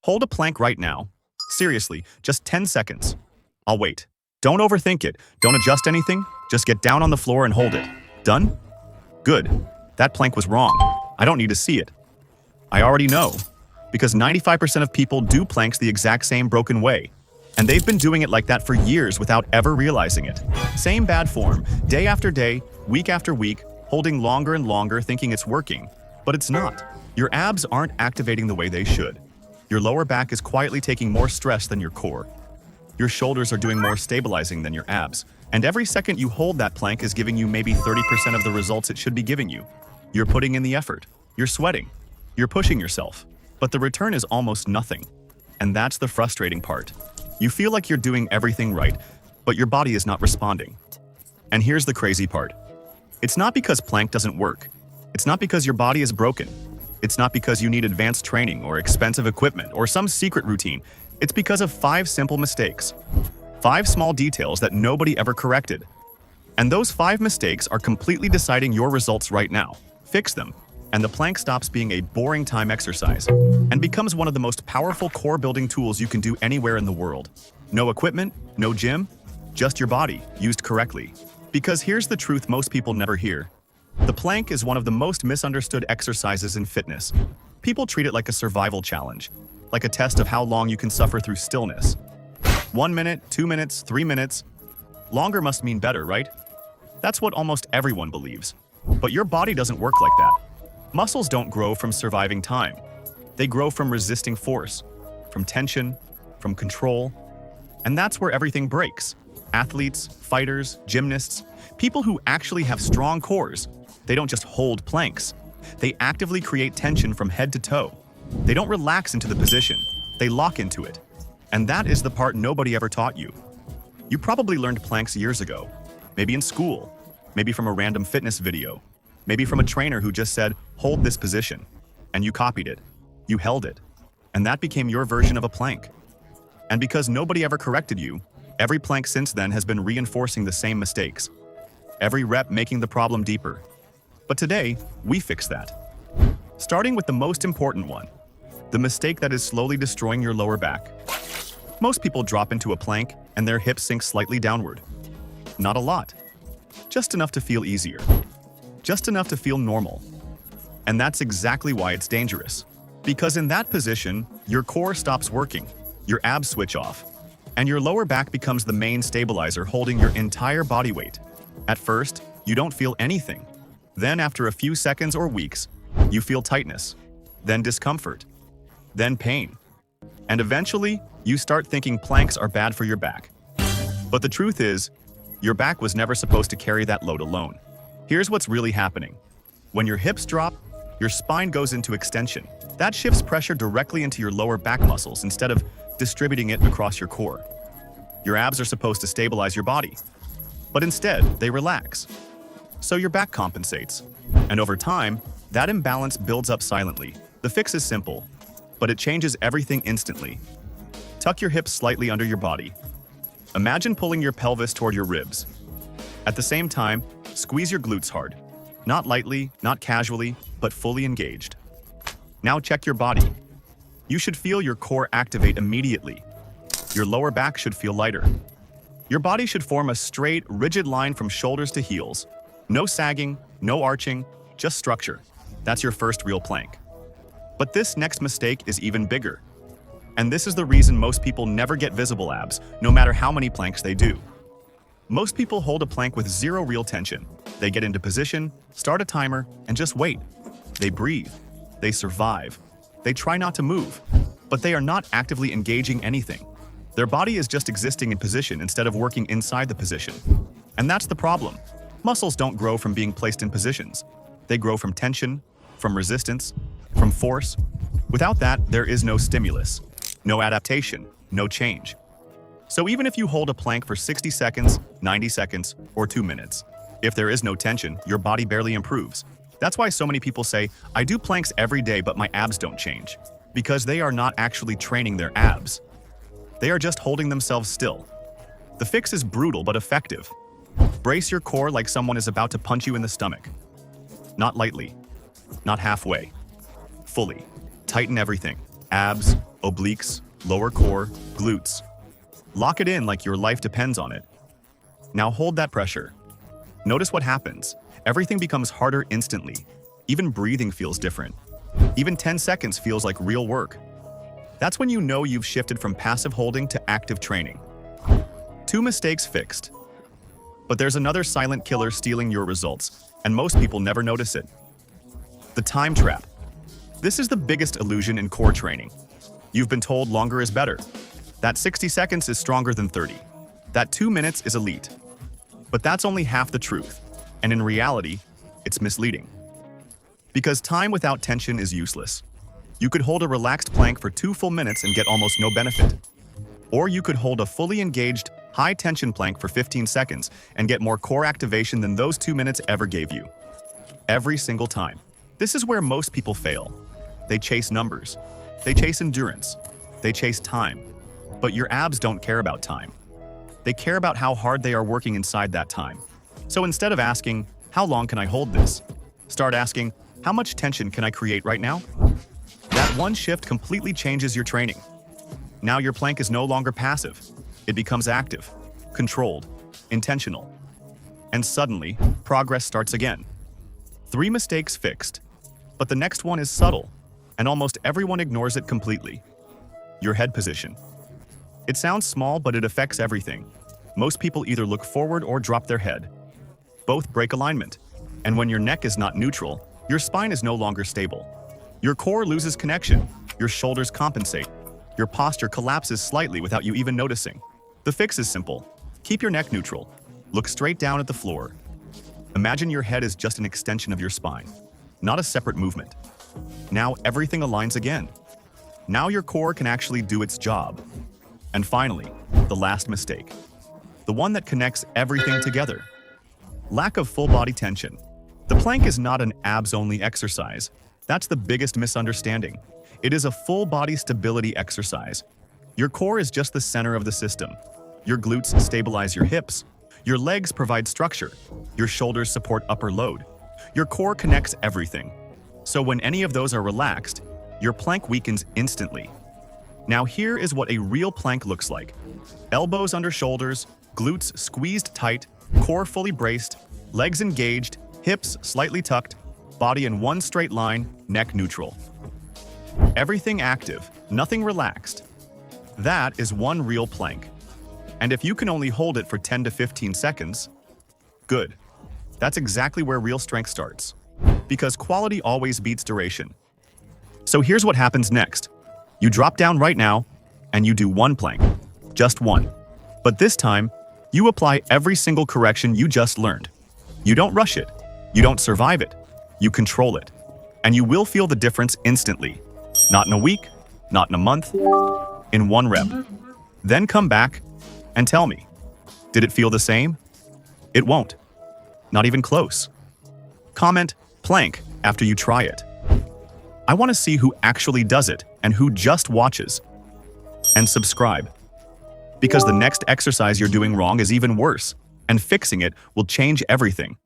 Hold a plank right now. Seriously, just 10 seconds. I'll wait. Don't overthink it. Don't adjust anything. Just get down on the floor and hold it. Done? Good. That plank was wrong. I don't need to see it. I already know. Because 95% of people do planks the exact same broken way. And they've been doing it like that for years without ever realizing it. Same bad form, day after day, week after week, holding longer and longer thinking it's working. But it's not. Your abs aren't activating the way they should. Your lower back is quietly taking more stress than your core. Your shoulders are doing more stabilizing than your abs. And every second you hold that plank is giving you maybe 30% of the results it should be giving you. You're putting in the effort. You're sweating. You're pushing yourself. But the return is almost nothing. And that's the frustrating part. You feel like you're doing everything right, but your body is not responding. And here's the crazy part. It's not because plank doesn't work. It's not because your body is broken. It's not because you need advanced training or expensive equipment or some secret routine. It's because of 5 simple mistakes. 5 small details that nobody ever corrected. And those 5 mistakes are completely deciding your results right now. Fix them, and the plank stops being a boring time exercise and becomes one of the most powerful core building tools you can do anywhere in the world. No equipment, no gym, just your body, used correctly. Because here's the truth most people never hear. The plank is one of the most misunderstood exercises in fitness. People treat it like a survival challenge, like a test of how long you can suffer through stillness. 1 minute, 2 minutes, 3 minutes. Longer must mean better, right? That's what almost everyone believes. But your body doesn't work like that. Muscles don't grow from surviving time. They grow from resisting force, from tension, from control. And that's where everything breaks. Athletes, fighters, gymnasts, people who actually have strong cores, they don't just hold planks. They actively create tension from head to toe. They don't relax into the position. They lock into it. And that is the part nobody ever taught you. You probably learned planks years ago, maybe in school, maybe from a random fitness video, maybe from a trainer who just said, hold this position, and you copied it. You held it, and that became your version of a plank. And because nobody ever corrected you, every plank since then has been reinforcing the same mistakes. Every rep making the problem deeper. But today, we fix that. Starting with the most important one, the mistake that is slowly destroying your lower back. Most people drop into a plank and their hips sink slightly downward. Not a lot. Just enough to feel easier. Just enough to feel normal. And that's exactly why it's dangerous. Because in that position, your core stops working, your abs switch off, and your lower back becomes the main stabilizer holding your entire body weight. At first, you don't feel anything. Then after a few seconds or weeks, you feel tightness, then discomfort, then pain. And eventually, you start thinking planks are bad for your back. But the truth is, your back was never supposed to carry that load alone. Here's what's really happening. When your hips drop, your spine goes into extension. That shifts pressure directly into your lower back muscles instead of distributing it across your core. Your abs are supposed to stabilize your body, but instead, they relax. So your back compensates. And over time, that imbalance builds up silently. The fix is simple, but it changes everything instantly. Tuck your hips slightly under your body. Imagine pulling your pelvis toward your ribs. At the same time, squeeze your glutes hard. Not lightly, not casually, but fully engaged. Now check your body. You should feel your core activate immediately. Your lower back should feel lighter. Your body should form a straight, rigid line from shoulders to heels. No sagging, no arching, just structure. That's your first real plank. But this next mistake is even bigger. And this is the reason most people never get visible abs, no matter how many planks they do. Most people hold a plank with zero real tension. They get into position, start a timer, and just wait. They breathe. They survive. They try not to move. But they are not actively engaging anything. Their body is just existing in position instead of working inside the position. And that's the problem. Muscles don't grow from being placed in positions. They grow from tension, from resistance, from force. Without that, there is no stimulus, no adaptation, no change. So even if you hold a plank for 60 seconds, 90 seconds, or 2 minutes, if there is no tension, your body barely improves. That's why so many people say, I do planks every day but my abs don't change. Because they are not actually training their abs. They are just holding themselves still. The fix is brutal but effective. Brace your core like someone is about to punch you in the stomach. Not lightly, not halfway, fully. Tighten everything. Abs, obliques, lower core, glutes. Lock it in like your life depends on it. Now hold that pressure. Notice what happens. Everything becomes harder instantly. Even breathing feels different. Even 10 seconds feels like real work. That's when you know you've shifted from passive holding to active training. 2 mistakes fixed. But there's another silent killer stealing your results, and most people never notice it. The time trap. This is the biggest illusion in core training. You've been told longer is better. That 60 seconds is stronger than 30. That 2 minutes is elite. But that's only half the truth, and in reality, it's misleading. Because time without tension is useless. You could hold a relaxed plank for 2 full minutes and get almost no benefit. Or you could hold a fully engaged, high-tension plank for 15 seconds and get more core activation than those 2 minutes ever gave you. Every single time. This is where most people fail. They chase numbers. They chase endurance. They chase time. But your abs don't care about time. They care about how hard they are working inside that time. So instead of asking, how long can I hold this? Start asking, how much tension can I create right now? That one shift completely changes your training. Now your plank is no longer passive. It becomes active, controlled, intentional. And suddenly, progress starts again. 3 mistakes fixed. But the next one is subtle, and almost everyone ignores it completely. Your head position. It sounds small, but it affects everything. Most people either look forward or drop their head. Both break alignment. And when your neck is not neutral, your spine is no longer stable. Your core loses connection. Your shoulders compensate. Your posture collapses slightly without you even noticing. The fix is simple. Keep your neck neutral. Look straight down at the floor. Imagine your head is just an extension of your spine, not a separate movement. Now everything aligns again. Now your core can actually do its job. And finally, the last mistake. The one that connects everything together. Lack of full body tension. The plank is not an abs-only exercise. That's the biggest misunderstanding. It is a full body stability exercise. Your core is just the center of the system. Your glutes stabilize your hips. Your legs provide structure. Your shoulders support upper load. Your core connects everything. So when any of those are relaxed, your plank weakens instantly. Now here is what a real plank looks like. Elbows under shoulders, glutes squeezed tight, core fully braced, legs engaged, hips slightly tucked, body in one straight line, neck neutral. Everything active, nothing relaxed. That is one real plank. And if you can only hold it for 10 to 15 seconds, good. That's exactly where real strength starts. Because quality always beats duration. So here's what happens next. You drop down right now, and you do 1 plank. Just 1. But this time, you apply every single correction you just learned. You don't rush it. You don't survive it. You control it. And you will feel the difference instantly. Not in a week, not in a month, in 1 rep. Then come back and tell me, did it feel the same? It won't. Not even close. Comment plank after you try it. I want to see who actually does it and who just watches. And subscribe. Because the next exercise you're doing wrong is even worse, and fixing it will change everything.